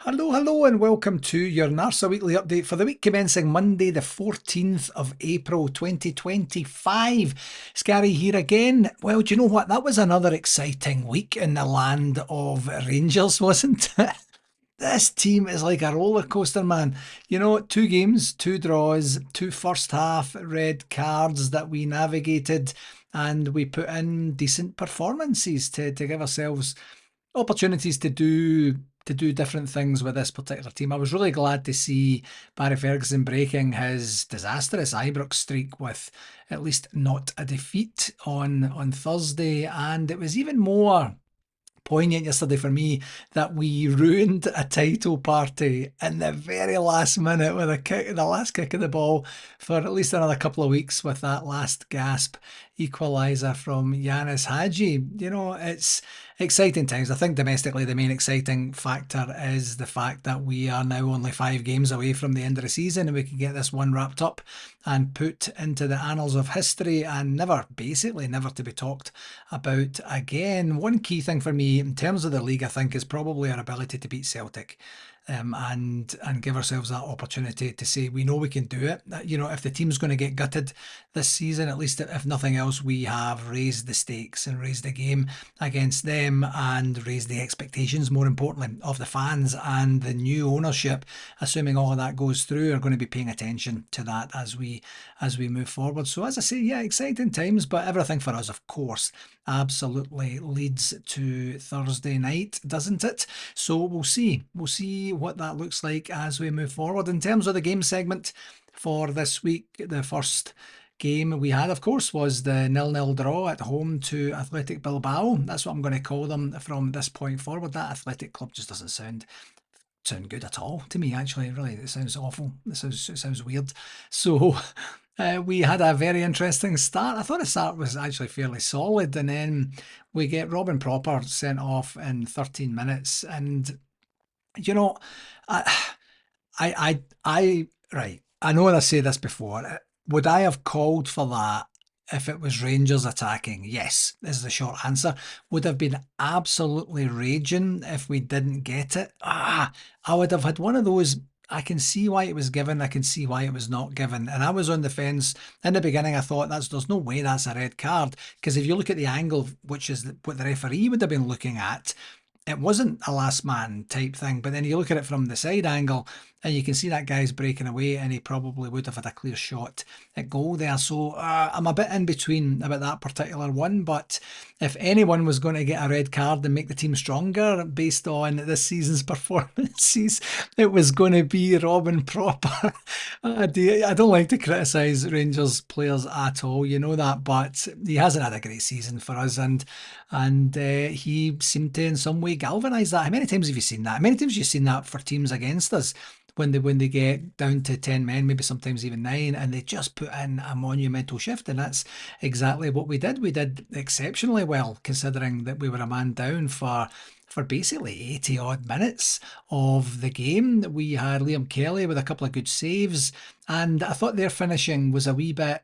Hello, hello, and welcome to your NARSA weekly update for the week commencing Monday, the 14th of April 2025. Scary here again. Well, do you know what? That was another exciting week in the land of Rangers, wasn't it? This team is like a roller coaster, man. You know, two games, two draws, two first half red cards that we navigated, and we put in decent performances to give ourselves opportunities to do different things with this particular team. I was really glad to see Barry Ferguson breaking his disastrous Ibrox streak with at least not a defeat on Thursday, and it was even more poignant yesterday for me that we ruined a title party in the very last minute with the last kick of the ball for at least another couple of weeks with that last gasp equaliser from Yanis Hadji. You know, it's exciting times. I think domestically the main exciting factor is the fact that we are now only 5 games away from the end of the season and we can get this one wrapped up and put into the annals of history and basically never to be talked about again. One key thing for me in terms of the league, I think, is probably our ability to beat Celtic. And give ourselves that opportunity to say we know we can do it. You know, if the team's going to get gutted this season, at least if nothing else, we have raised the stakes and raised the game against them and raised the expectations, more importantly, of the fans and the new ownership. Assuming all of that goes through, are going to be paying attention to that as we move forward. So as I say, yeah, exciting times, but everything for us, of course, absolutely leads to Thursday night, doesn't it? So we'll see what that looks like as we move forward. In terms of the game segment for this week, the first game we had, of course, was the 0-0 draw at home to Athletic Bilbao. That's what I'm going to call them from this point forward. That Athletic club just doesn't sound good at all to me, actually. Really, it sounds awful. It sounds weird. So we had a very interesting start. I thought the start was actually fairly solid, and then we get Robin Proper sent off in 13 minutes. And you know, I, right. I know I say this before. Would I have called for that if it was Rangers attacking? Yes, is the short answer. Would have been absolutely raging if we didn't get it. I would have had one of those. I can see why it was given. I can see why it was not given. And I was on the fence in the beginning. I thought there's no way that's a red card, because if you look at the angle, which is what the referee would have been looking at, it wasn't a last man type thing. But then you look at it from the side angle and you can see that guy's breaking away and he probably would have had a clear shot at goal there. So I'm a bit in between about that particular one. But if anyone was going to get a red card and make the team stronger based on this season's performances, it was going to be Robin Proper. I don't like to criticise Rangers players at all, you know that, but he hasn't had a great season for us, and he seemed to in some way galvanise that. How many times have you seen that? How many times have you seen that for teams against us? When they get down to 10 men, maybe sometimes even 9, and they just put in a monumental shift. And that's exactly what we did. We did exceptionally well, considering that we were a man down for basically 80 odd minutes of the game. We had Liam Kelly with a couple of good saves, and I thought their finishing was a wee bit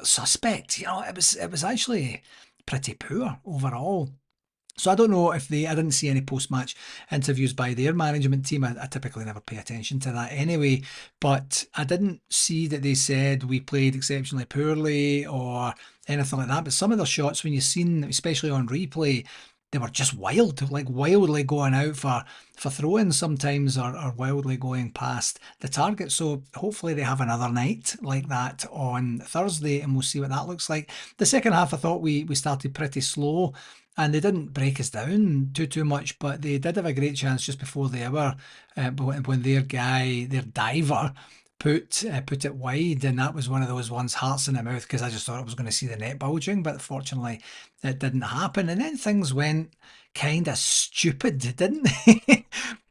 suspect. You know, it was actually pretty poor overall. So I don't know if I didn't see any post-match interviews by their management team. I typically never pay attention to that anyway, but I didn't see that they said we played exceptionally poorly or anything like that. But some of the shots, when you've seen, especially on replay, they were just wild, like wildly going out for throw-ins sometimes, or wildly going past the target. So hopefully they have another night like that on Thursday, and we'll see what that looks like. The second half, I thought we started pretty slow, and they didn't break us down too much, but they did have a great chance just before the hour when their diver, put it wide, and that was one of those ones, hearts in the mouth, because I just thought I was going to see the net bulging, but fortunately it didn't happen. And then things went kind of stupid, didn't they?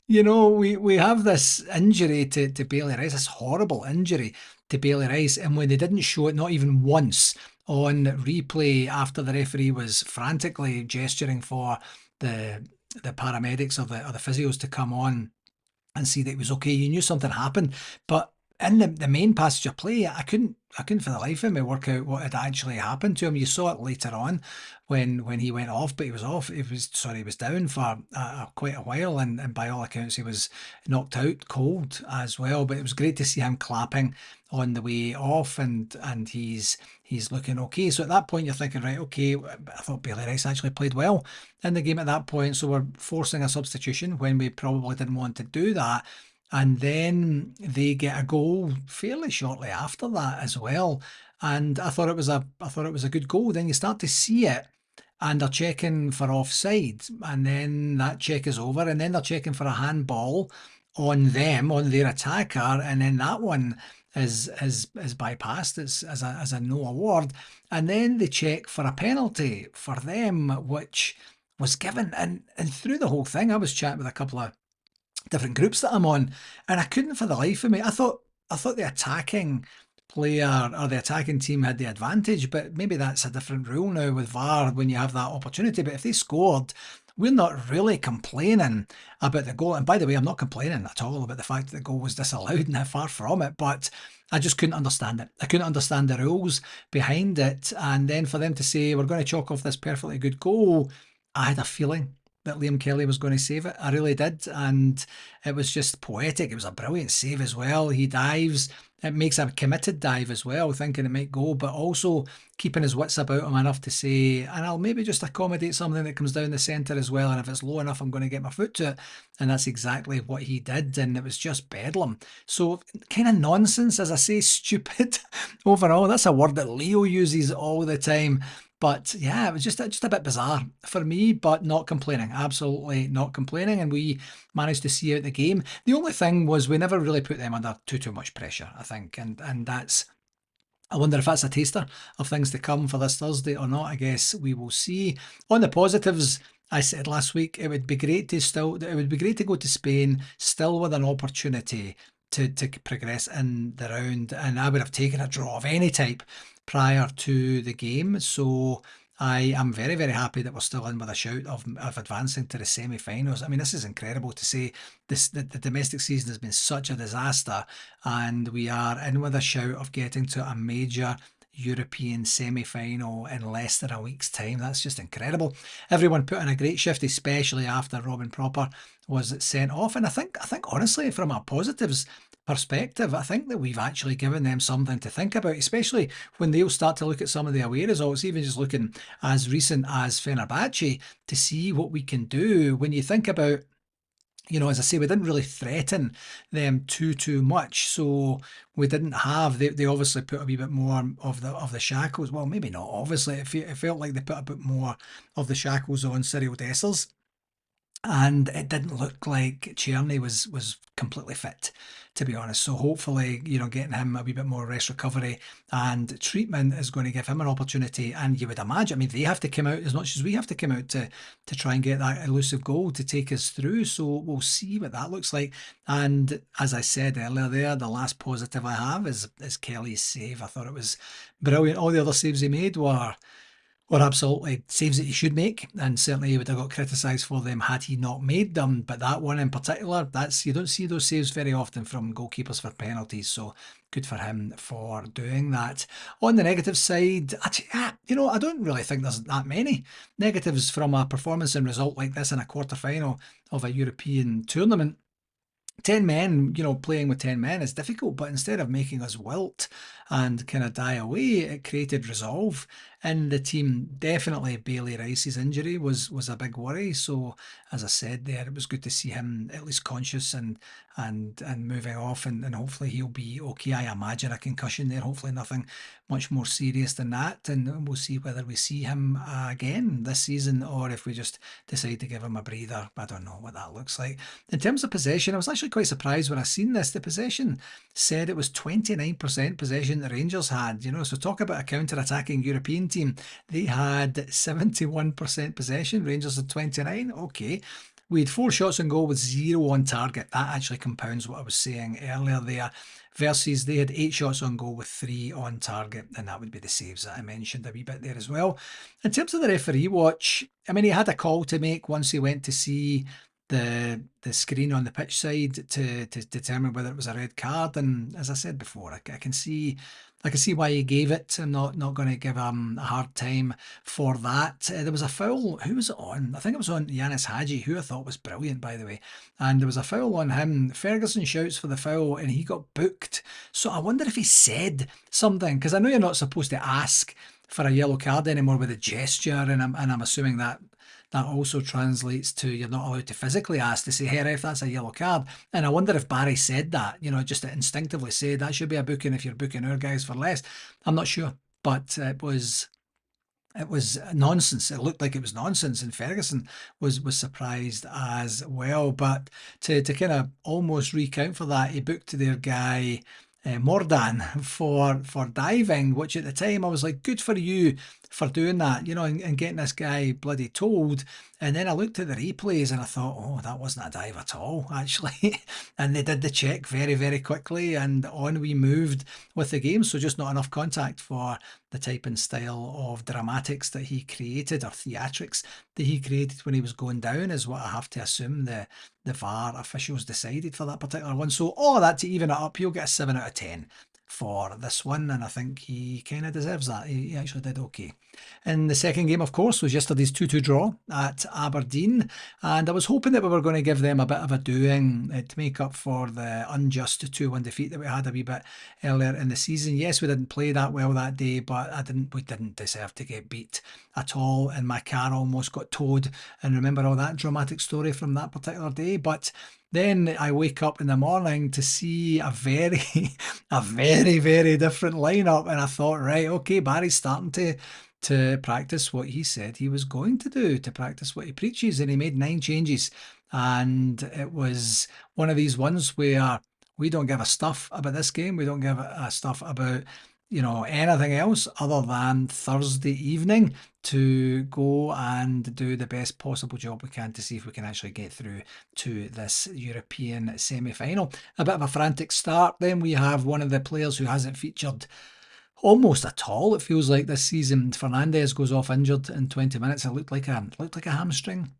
You know, we have this injury to Bailey Rice, this horrible injury to Bailey Rice, and when they didn't show it, not even once on replay, after the referee was frantically gesturing for the paramedics or the physios to come on and see that it was okay, you knew something happened. But in the main passage of play, I couldn't for the life of me work out what had actually happened to him. You saw it later on when he went off, but he was off. He was down for quite a while, and by all accounts, he was knocked out cold as well. But it was great to see him clapping on the way off, and he's looking okay. So at that point, you're thinking, right, okay, I thought Bailey Rice actually played well in the game at that point, so we're forcing a substitution when we probably didn't want to do that. And then they get a goal fairly shortly after that as well. And I thought it was a good goal. Then you start to see it, and they're checking for offside, and then that check is over, and then they're checking for a handball on them, on their attacker, and then that one is bypassed as a no award. And then they check for a penalty for them, which was given. And through the whole thing, I was chatting with a couple of different groups that I'm on, and I couldn't for the life of me. I thought the attacking player or the attacking team had the advantage, but maybe that's a different rule now with VAR when you have that opportunity. But if they scored, we're not really complaining about the goal. And by the way, I'm not complaining at all about the fact that the goal was disallowed, and far from it, but I just couldn't understand it. I couldn't understand the rules behind it. And then for them to say, we're going to chalk off this perfectly good goal, I had a feeling that Liam Kelly was going to save it. I really did. And it was just poetic. It was a brilliant save as well. He dives. It makes a committed dive as well, thinking it might go, but also keeping his wits about him enough to say, and I'll maybe just accommodate something that comes down the centre as well. And if it's low enough, I'm going to get my foot to it. And that's exactly what he did. And it was just bedlam. So kind of nonsense, as I say, stupid overall. That's a word that Leo uses all the time. But yeah, it was just a bit bizarre for me, but not complaining. Absolutely not complaining. And we managed to see out the game. The only thing was we never really put them under too much pressure, I think. And that's, I wonder if that's a taster of things to come for this Thursday or not. I guess we will see. On the positives, I said last week it would be great to go to Spain still with an opportunity to progress in the round, and I would have taken a draw of any type prior to the game. So I am very, very happy that we're still in with a shout of advancing to the semi-finals. I mean, this is incredible to say that the domestic season has been such a disaster, and we are in with a shout of getting to a major European semi-final in less than a week's time. That's just incredible. Everyone put in a great shift, especially after Robin Proper was sent off. And I think honestly, from a positives perspective, I think that we've actually given them something to think about, especially when they'll start to look at some of the away results, even just looking as recent as Fenerbahce, to see what we can do. When you think about, as I say, we didn't really threaten them too much, so we didn't have. They obviously put a wee bit more of the shackles. Well, maybe not. Obviously, it felt like they put a bit more of the shackles on Cyril Dessers, and it didn't look like Czerny was completely fit, to be honest. So hopefully, getting him a wee bit more rest, recovery, and treatment is going to give him an opportunity. And you would imagine, I mean, they have to come out as much as we have to come out to try and get that elusive goal to take us through. So we'll see what that looks like. And as I said earlier there, the last positive I have is Kelly's save. I thought it was brilliant. All the other saves he made were absolutely saves that he should make, and certainly he would have got criticised for them had he not made them. But that one in particular, you don't see those saves very often from goalkeepers for penalties, so good for him for doing that. On the negative side, I don't really think there's that many negatives from a performance and result like this in a quarter-final of a European tournament. 10 men, playing with 10 men is difficult, but instead of making us wilt and kind of die away, it created resolve in the team. Definitely Bailey Rice's injury was a big worry. So as I said there, it was good to see him at least conscious and moving off, and hopefully he'll be okay. I imagine a concussion there, hopefully nothing much more serious than that, and we'll see whether we see him again this season or if we just decide to give him a breather. I don't know what that looks like. In terms of possession, I was actually quite surprised when I seen this. The possession said it was 29% possession the Rangers had, so talk about a counter-attacking European team. They had 71% possession, Rangers had 29. Okay. We had 4 shots on goal with 0 on target. That actually compounds what I was saying earlier there. Versus they had 8 shots on goal with 3 on target, and that would be the saves that I mentioned a wee bit there as well. In terms of the referee watch, I mean, he had a call to make once he went to see the screen on the pitch side to determine whether it was a red card. And as I said before, I can see why he gave it. I'm not going to give him a hard time for that. There was a foul. Who was it on? I think it was on Yanis Hadji, who I thought was brilliant, by the way. And there was a foul on him. Ferguson shouts for the foul, and he got booked. So I wonder if he said something, because I know you're not supposed to ask for a yellow card anymore with a gesture, and I'm assuming that also translates to you're not allowed to physically ask to say, hey ref, that's a yellow card. And I wonder if Barry said that, just to instinctively say that should be a booking if you're booking our guys for less. I'm not sure, but it was nonsense. It looked like it was nonsense, and Ferguson was surprised as well. But to kind of almost recount for that, he booked their guy Mordan for diving, which at the time I was like, good for you for doing that, and getting this guy bloody told. And then I looked at the replays and I thought, oh, that wasn't a dive at all, actually. And they did the check very, very quickly, and on we moved with the game. So just not enough contact for the type and style of dramatics that he created, or theatrics that he created when he was going down, is what I have to assume the VAR officials decided for that particular one. So all of that to even it up, he'll get a 7 out of 10 for this one, and I think he kind of deserves that. He actually did okay. And the second game, of course, was yesterday's 2-2 draw at Aberdeen, and I was hoping that we were going to give them a bit of a doing to make up for the unjust 2-1 defeat that we had a wee bit earlier in the season. Yes, we didn't play that well that day, but we didn't deserve to get beat at all, and my car almost got towed, and remember all that dramatic story from that particular day. But then I wake up in the morning to see a very, very different lineup, and I thought, right, okay, Barry's starting to practice what he said he was going to do, to practice what he preaches, and he made 9 changes. And it was one of these ones where we don't give a stuff about this game. We don't give a stuff about anything else other than Thursday evening to go and do the best possible job we can to see if we can actually get through to this European semi-final. A bit of a frantic start. Then we have one of the players who hasn't featured almost at all, it feels like, this season. Fernandez goes off injured in 20 minutes. It looked like a hamstring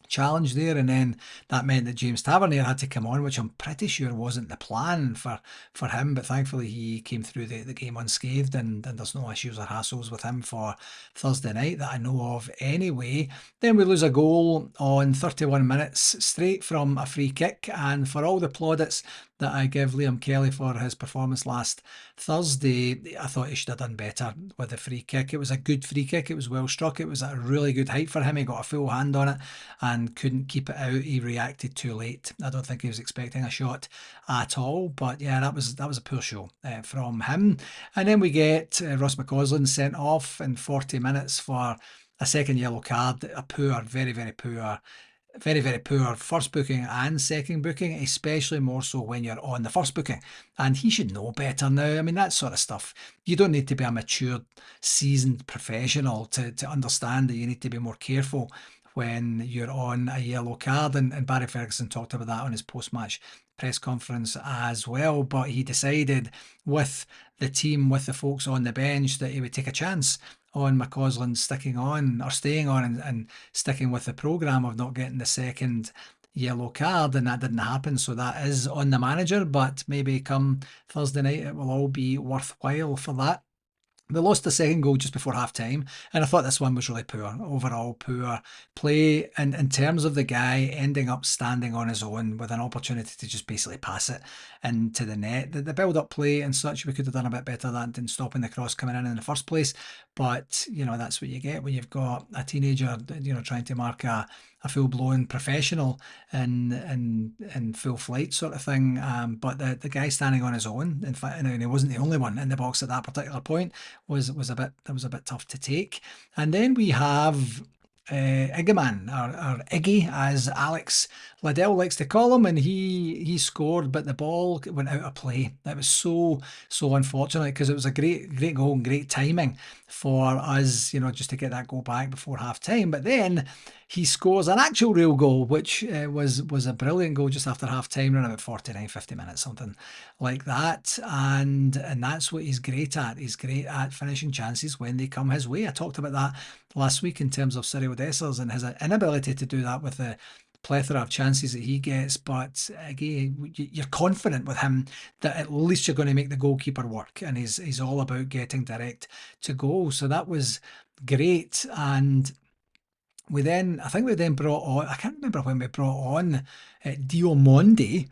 challenge there, and then that meant that James Tavernier had to come on, which I'm pretty sure wasn't the plan for him, but thankfully he came through the game unscathed, and there's no issues or hassles with him for Thursday night that I know of anyway. Then we lose a goal on 31 minutes straight from a free kick, and for all the plaudits that I give Liam Kelly for his performance last Thursday, I thought he should have done better with the free kick. It was a good free kick. It was well struck. It was at a really good height for him. He got a full hand on it and couldn't keep it out. He reacted too late. I don't think he was expecting a shot at all. But yeah, that was a poor show from him. And then we get Ross McCausland sent off in 40 minutes for a second yellow card. A poor, very, very poor first booking and second booking, especially more so when you're on the first booking. And he should know better now. I mean, that sort of stuff, you don't need to be a mature, seasoned professional to understand that you need to be more careful when you're on a yellow card. And Barry Ferguson talked about that on his post-match press conference as well. But he decided with the team, with the folks on the bench, that he would take a chance on McCausland staying on and sticking with the programme of not getting the second yellow card, and that didn't happen. So that is on the manager, but maybe come Thursday night it will all be worthwhile for that. They lost the second goal just before half-time, and I thought this one was really poor. Overall, poor play, and in terms of the guy ending up standing on his own with an opportunity to just basically pass it into the net. The build-up play and such, we could have done a bit better than stopping the cross coming in the first place. But, that's what you get when you've got a teenager, trying to mark a full-blown professional in full flight sort of thing. But the guy standing on his own, in fact, and he wasn't the only one in the box at that particular point, was a bit tough to take. And then we have Iggyman, or Iggy, as Alex Liddell likes to call him, and he scored, but the ball went out of play. That was so unfortunate, because it was a great goal and great timing for us, just to get that goal back before half time. But then he scores an actual real goal, which was a brilliant goal just after half time, around about 49, 50 minutes, something like that. And that's what he's great at. He's great at finishing chances when they come his way. I talked about that last week in terms of Cyril Dessers and his inability to do that with the plethora of chances that he gets, but again, you're confident with him that at least you're going to make the goalkeeper work, and he's all about getting direct to goal. So that was great. And I think we then brought on, I can't remember when we brought on Diamondi,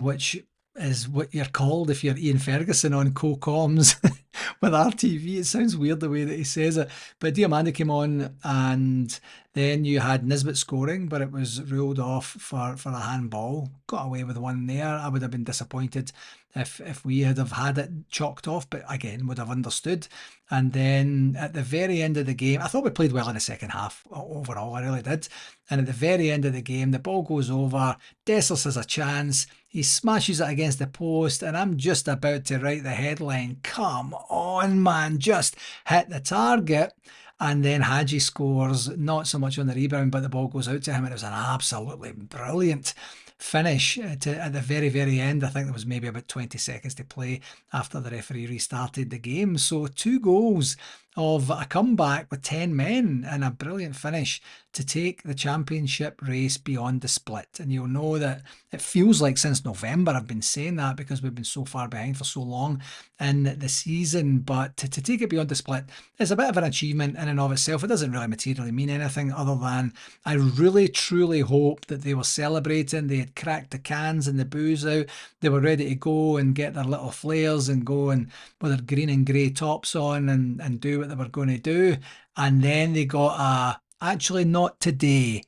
which is what you're called if you're Ian Ferguson on co-coms with RTV. It sounds weird the way that he says it, but Diamandi came on, and then you had Nisbet scoring, but it was ruled off for a handball. Got away with one there. I would have been disappointed if we had have had it chalked off, but again, would have understood. And then at the very end of the game, I thought we played well in the second half overall. I really did. And at the very end of the game, the ball goes over. Dessers has a chance. He smashes it against the post, and I'm just about to write the headline, "Come on, man, just hit the target." And then Hadji scores, not so much on the rebound, but the ball goes out to him, and it was an absolutely brilliant finish at the very, very end. I think there was maybe about 20 seconds to play after the referee restarted the game. So 2 goals of a comeback with 10 men and a brilliant finish to take the championship race beyond the split. And you'll know that it feels like since November I've been saying that because we've been so far behind for so long in the season. But to take it beyond the split is a bit of an achievement in and of itself. It doesn't really materially mean anything other than I really truly hope that they were celebrating. They had cracked the cans and the booze out. They were ready to go and get their little flares and go and with their green and grey tops on and do what they were going to do. And then they got actually not today,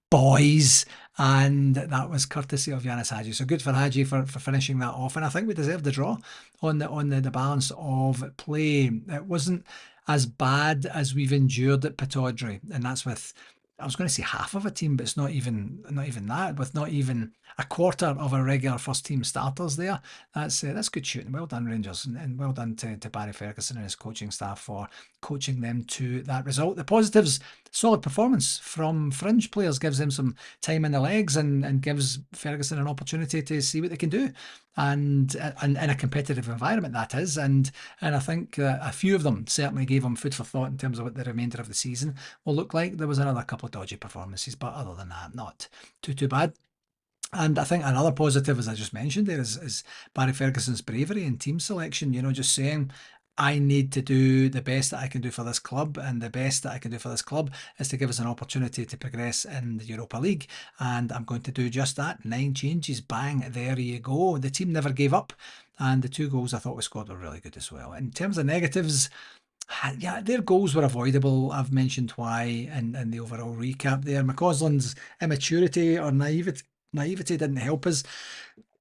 boys. And that was courtesy of Yanis Hadji. So good for Hadji for finishing that off. And I think we deserved the draw on the balance of play. It wasn't as bad as we've endured at Pataudry. And that's with, I was going to say half of a team, but it's not even that, with not even a quarter of our regular first team starters there. That's good shooting. Well done, Rangers, and well done to Barry Ferguson and his coaching staff for coaching them to that result. The positives: solid performance from fringe players, gives them some time in the legs and gives Ferguson an opportunity to see what they can do, and in a competitive environment that is. And I think a few of them certainly gave him food for thought in terms of what the remainder of the season will look like. There was another couple of dodgy performances, but other than that, not too bad. And I think another positive, as I just mentioned there, is Barry Ferguson's bravery in team selection. Just saying, I need to do the best that I can do for this club, and the best that I can do for this club is to give us an opportunity to progress in the Europa League, and I'm going to do just that. 9 changes, bang, there you go. The team never gave up, and the 2 goals I thought we scored were really good as well. In terms of negatives, yeah, their goals were avoidable. I've mentioned why in the overall recap there. McCausland's immaturity or naivety didn't help us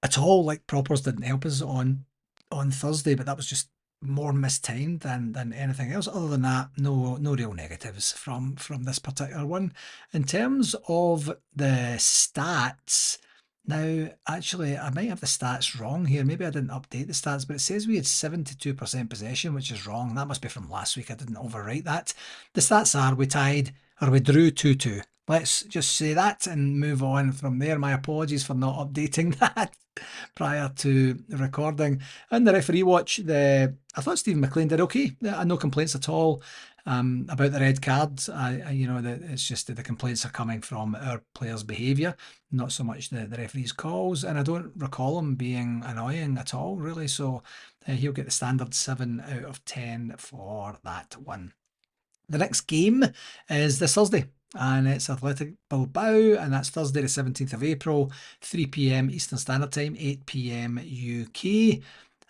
at all. Like Propers didn't help us on Thursday, but that was just more mistimed than anything else. Other than that, no real negatives from this particular one. In terms of the stats, now actually I might have the stats wrong here. Maybe I didn't update the stats, but it says we had 72% possession, which is wrong. That must be from last week. I didn't overwrite that. The stats are we tied or we drew 2-2. Let's just say that and move on from there. My apologies for not updating that prior to recording. And the referee watch, I thought Stephen McLean did okay. No complaints at all about the red cards. It's just that the complaints are coming from our players' behaviour, not so much the referee's calls. And I don't recall him being annoying at all, really. So he'll get the standard 7 out of 10 for that one. The next game is this Thursday, and it's Athletic Bilbao, and that's Thursday the 17th of April, 3 p.m. Eastern Standard Time, 8 p.m. UK.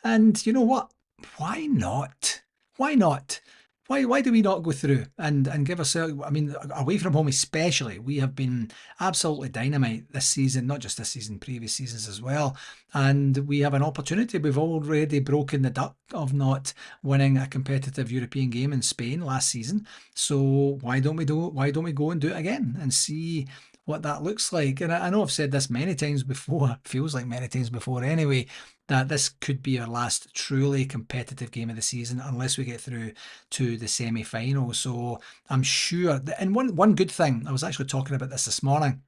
And you know what? Why not? Why not? Why do we not go through and give ourselves, I mean, away from home especially, we have been absolutely dynamite this season, not just this season, previous seasons as well. And we have an opportunity. We've already broken the duck of not winning a competitive European game in Spain last season. So why don't we go and do it again and see what that looks like? And I know I've said this many times before, feels like many times before anyway, that this could be our last truly competitive game of the season unless we get through to the semi-final. So I'm sure, and one good thing, I was actually talking about this morning,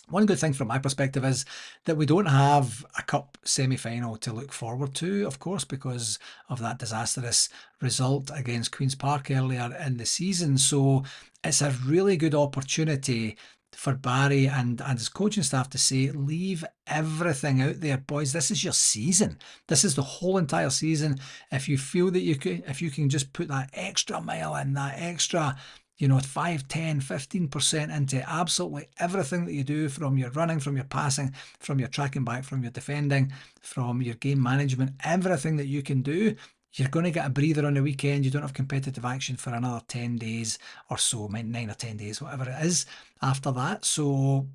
one good thing from my perspective is that we don't have a cup semi-final to look forward to, of course, because of that disastrous result against Queen's Park earlier in the season. So it's a really good opportunity for Barry and his coaching staff to say, leave everything out there, boys. This is your season. This is the whole entire season. If you feel that if you can just put that extra mile in, that extra 5, 10, 15% into absolutely everything that you do, from your running, from your passing, from your tracking back, from your defending, from your game management, everything that you can do, you're going to get a breather on the weekend. You don't have competitive action for another 10 days or so, 9 or 10 days, whatever it is after that. So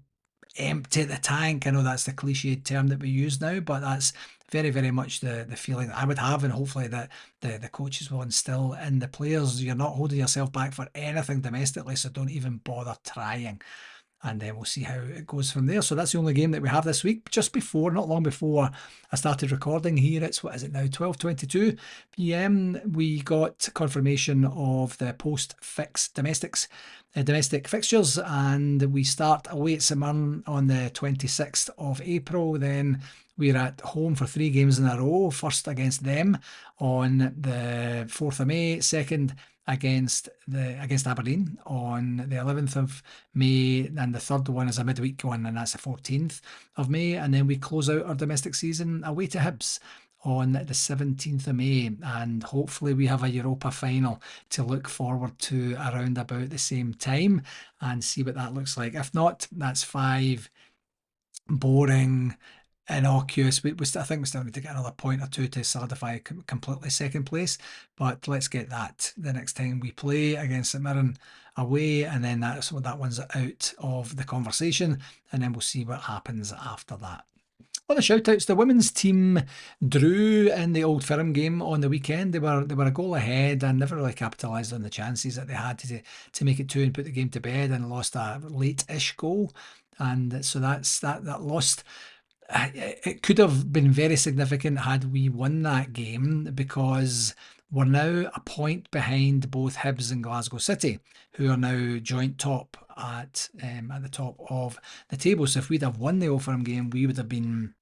empty the tank. I know that's the cliched term that we use now, but that's very, very much the feeling that I would have, and hopefully that the coaches will instill in the players. You're not holding yourself back for anything domestically, so don't even bother trying. And then we'll see how it goes from there. So that's the only game that we have this week. Just before, not long before I started recording here, it's, what is it now, 12:22 p.m. We got confirmation of the post-fix domestic fixtures, and we start away at St Mirren on the 26th of April. Then we're at home for 3 games in a row. First against them on the 4th of May, second against Aberdeen on the 11th of May, and the third one is a midweek one, and that's the 14th of May. And then we close out our domestic season away to Hibs on the 17th of May, and hopefully we have a Europa final to look forward to around about the same time and see what that looks like. If not, that's 5 boring, innocuous. I think we still need to get another point or two to solidify completely second place, but let's get that the next time we play against St Mirren away, and then that one's out of the conversation, and then we'll see what happens after that. On the shout-outs, the women's team drew in the Old Firm game on the weekend. They were a goal ahead and never really capitalised on the chances that they had to make it 2 and put the game to bed, and lost a late-ish goal. And so that lost. It could have been very significant had we won that game, because we're now a point behind both Hibs and Glasgow City, who are now joint top at the top of the table. So if we'd have won the Old Firm game, we would have been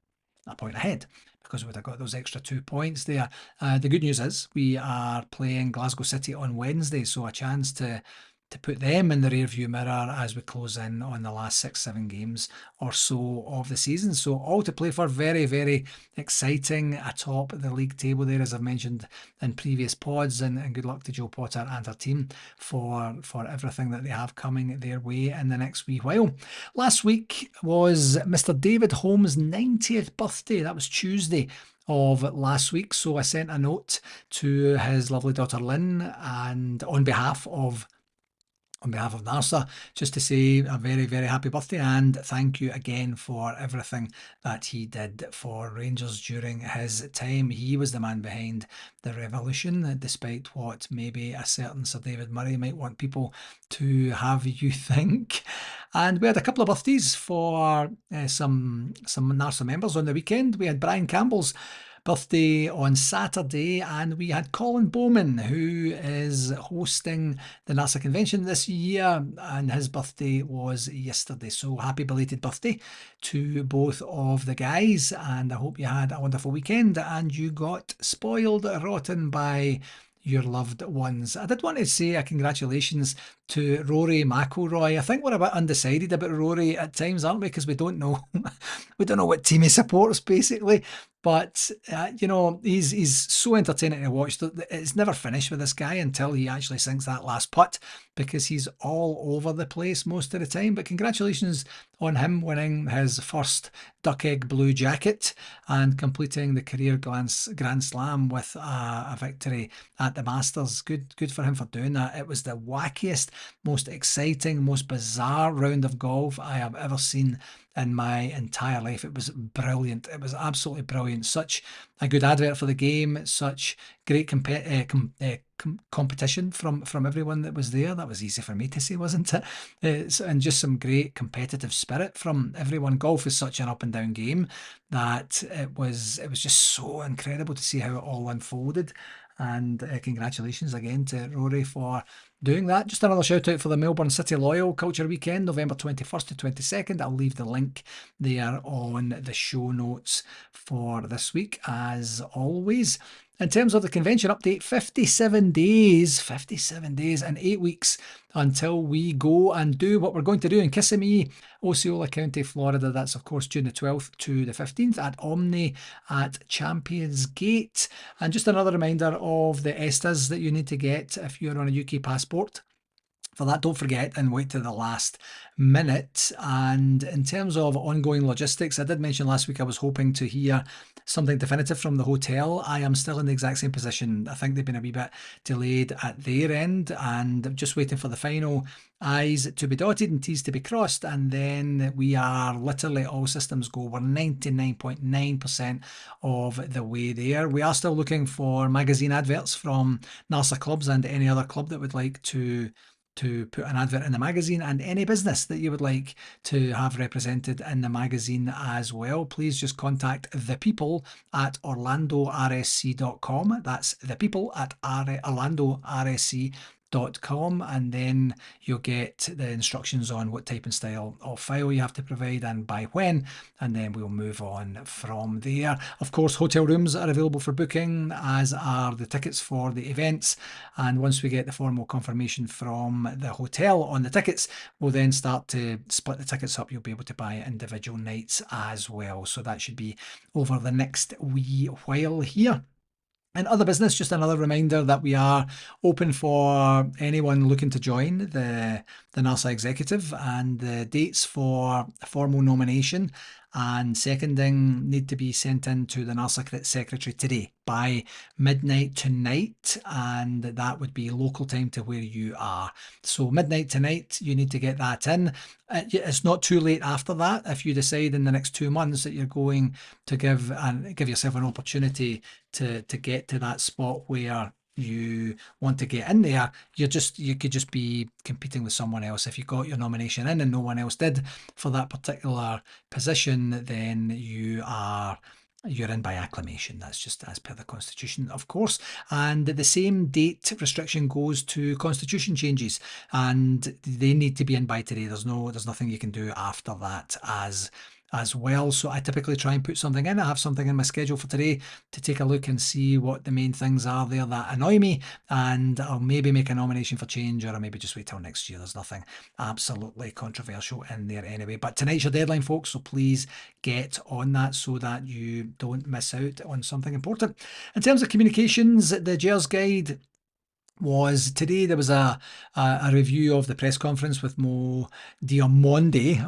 a point ahead, because we would have got those extra 2 points there. The good news is we are playing Glasgow City on Wednesday, so a chance to put them in the rearview mirror as we close in on the last 6-7 games or so of the season. So all to play for. Very, very exciting atop the league table there, as I've mentioned in previous pods, and good luck to Joe Potter and her team for everything that they have coming their way in the next wee while. Last week was Mr. David Holmes' 90th birthday. That was Tuesday of last week. So I sent a note to his lovely daughter Lynn, and on behalf of NARSA, just to say a very, very happy birthday, and thank you again for everything that he did for Rangers during his time. He was the man behind the revolution, despite what maybe a certain Sir David Murray might want people to have you think. And we had a couple of birthdays for some NARSA members on the weekend. We had Brian Campbell's birthday on Saturday, and we had Colin Bowman, who is hosting the NARSA convention this year, and his birthday was yesterday. So happy belated birthday to both of the guys, and I hope you had a wonderful weekend and you got spoiled rotten by your loved ones. I did want to say a congratulations to Rory McIlroy. I think we're a bit undecided about Rory at times, aren't we? Because we don't know we don't know what team he supports, basically. But he's so entertaining to watch. It's never finished with this guy until he actually sinks that last putt, because he's all over the place most of the time. But congratulations on him winning his first Duck Egg Blue jacket and completing the career Grand Slam with a victory at the Masters. Good for him for doing that. It was the wackiest, most exciting, most bizarre round of golf I have ever seen in my entire life. It was brilliant. It was absolutely brilliant. Such a good advert for the game, such great competition from everyone that was there. That was easy for me to say, wasn't it? And just some great competitive spirit from everyone. Golf is such an up and down game that it was just so incredible to see how it all unfolded. And congratulations again to Rory for doing that. Just another shout out for the Melbourne City Loyal Culture Weekend, November 21st to 22nd. I'll leave the link there on the show notes for this week, as always. In terms of the convention update, 57 days and 8 weeks until we go and do what we're going to do in Kissimmee, Osceola County, Florida. That's, of course, June the 12th to the 15th at Omni at Champions Gate. And just another reminder of the ESTAs that you need to get if you're on a UK passport. For that, don't forget and wait to the last minute. And in terms of ongoing logistics, I did mention last week I was hoping to hear something definitive from the hotel. I am still in the exact same position. I think they've been a wee bit delayed at their end, and I'm just waiting for the final I's to be dotted and T's to be crossed, and then we are literally all systems go. We're 99.9% of the way there. We are still looking for magazine adverts from NARSA clubs and any other club that would like to put an advert in the magazine, and any business that you would like to have represented in the magazine as well. Please just contact the people at orlandorsc.com. That's the people at orlandorsc.com, and then you'll get the instructions on what type and style of file you have to provide and by when, and then we'll move on from there. Of course, hotel rooms are available for booking, as are the tickets for the events, and once we get the formal confirmation from the hotel on the tickets, we'll then start to split the tickets up. You'll be able to buy individual nights as well, so that should be over the next wee while here. And other business, just another reminder that we are open for anyone looking to join the NARSA executive, and the dates for formal nomination and seconding need to be sent in to the NARSA secretary today by midnight tonight, and that would be local time to where you are. So midnight tonight, you need to get that in. It's not too late after that. If you decide in the next 2 months that you're going to give yourself an opportunity to get to that spot where you want to get in there, you could just be competing with someone else. If you got your nomination in and no one else did for that particular position, then you're in by acclamation. That's just as per the Constitution, of course. And the same date restriction goes to Constitution changes, and they need to be in by today. There's nothing you can do after that as well. So I typically try and put something in. I have something in my schedule for today to take a look and see what the main things are there that annoy me, and I'll maybe make a nomination for change, or I'll maybe just wait till next year. There's nothing absolutely controversial in there anyway. But tonight's your deadline, folks, so please get on that so that you don't miss out on something important. In terms of communications, the Gers guide was today. There was a review of the press conference with Mo Diamande,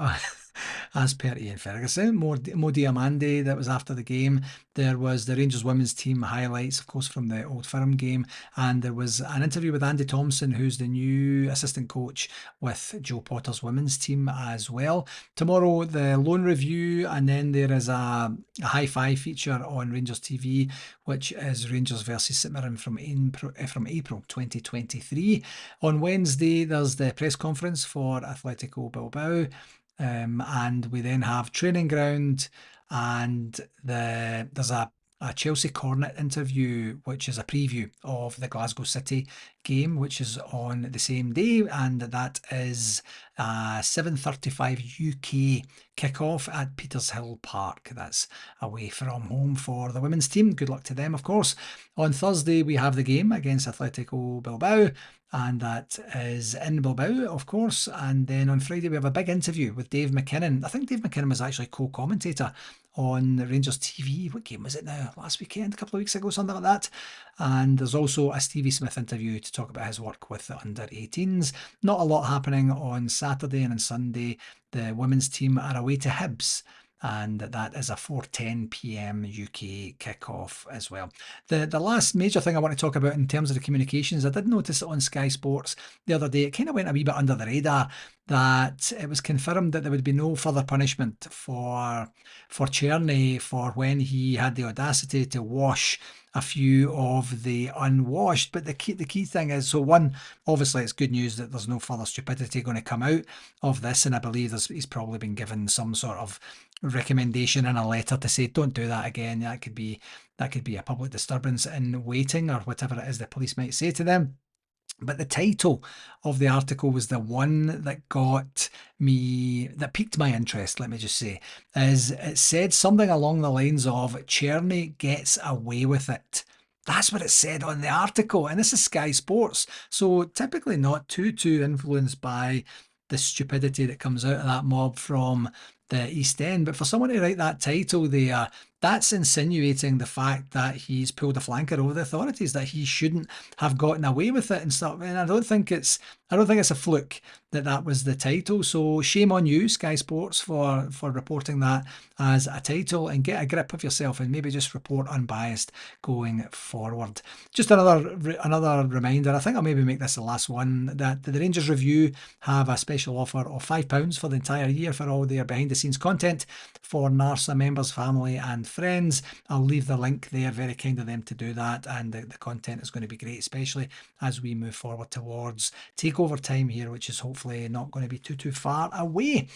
as per Ian Ferguson, Mo Diamande, that was after the game. There was the Rangers women's team highlights, of course, from the Old Firm game, and there was an interview with Andy Thompson, who's the new assistant coach with Joe Potter's women's team as well. Tomorrow, the loan review, and then there is a high five feature on Rangers TV, which is Rangers versus St Mirren from April 2023. On Wednesday, there's the press conference for Atletico Bilbao. And we then have training ground, and there's a Chelsea Cornet interview, which is a preview of the Glasgow City game, which is on the same day, and that is 7:35 UK kickoff at Petershill Park. That's away from home for the women's team. Good luck to them, of course. On Thursday, we have the game against Atletico Bilbao, and that is in Bilbao, of course. And then on Friday, we have a big interview with Dave McKinnon. I think Dave McKinnon was actually co-commentator on Rangers TV. What game was it now? Last weekend, a couple of weeks ago, something like that. And there's also a Stevie Smith interview to talk about his work with the under-18s. Not a lot happening on Saturday, and on Sunday, the women's team are away to Hibs, and that is a 4:10 p.m. UK kickoff as well. The last major thing I want to talk about in terms of the communications, I did notice on Sky Sports the other day, it kind of went a wee bit under the radar, that it was confirmed that there would be no further punishment for Czerny for when he had the audacity to wash a few of the unwashed. But the key thing is, so one, obviously it's good news that there's no further stupidity going to come out of this, and I believe he's probably been given some sort of recommendation in a letter to say don't do that again. That could be a public disturbance in waiting, or whatever it is the police might say to them. But the title of the article was the one that that piqued my interest, let me just say. Is it said something along the lines of Cherny gets away with it. That's what it said on the article, and this is Sky Sports, so typically not too influenced by the stupidity that comes out of that mob from the East End. But for someone to write that title there, that's insinuating the fact that he's pulled a flanker over the authorities, that he shouldn't have gotten away with it and stuff. And I don't think it's a fluke that was the title. So shame on you, Sky Sports, for reporting that as a title, and get a grip of yourself and maybe just report unbiased going forward. Just another reminder, I think I'll maybe make this the last one, that the Rangers Review have a special offer of £5 for the entire year for all their behind the scenes content for NARSA members, family and friends. I'll leave the link there, very kind of them to do that, and the content is going to be great, especially as we move forward towards takeover time here, which is hopefully not going to be too far away.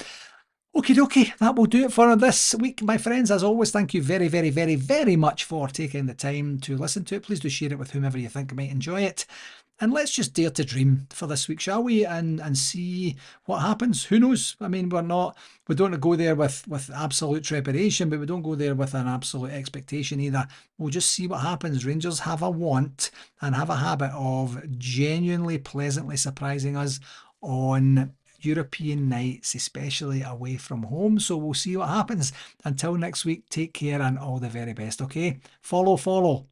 Okie dokie, that will do it for this week, my friends. As always, thank you very much for taking the time to listen to it. Please do share it with whomever you think might enjoy it. And let's just dare to dream for this week, shall we? And see what happens. Who knows? I mean, we don't go there with absolute trepidation, but we don't go there with an absolute expectation either. We'll just see what happens. Rangers have a want and have a habit of genuinely pleasantly surprising us on European nights, especially away from home. So we'll see what happens. Until next week, take care and all the very best, okay? Follow.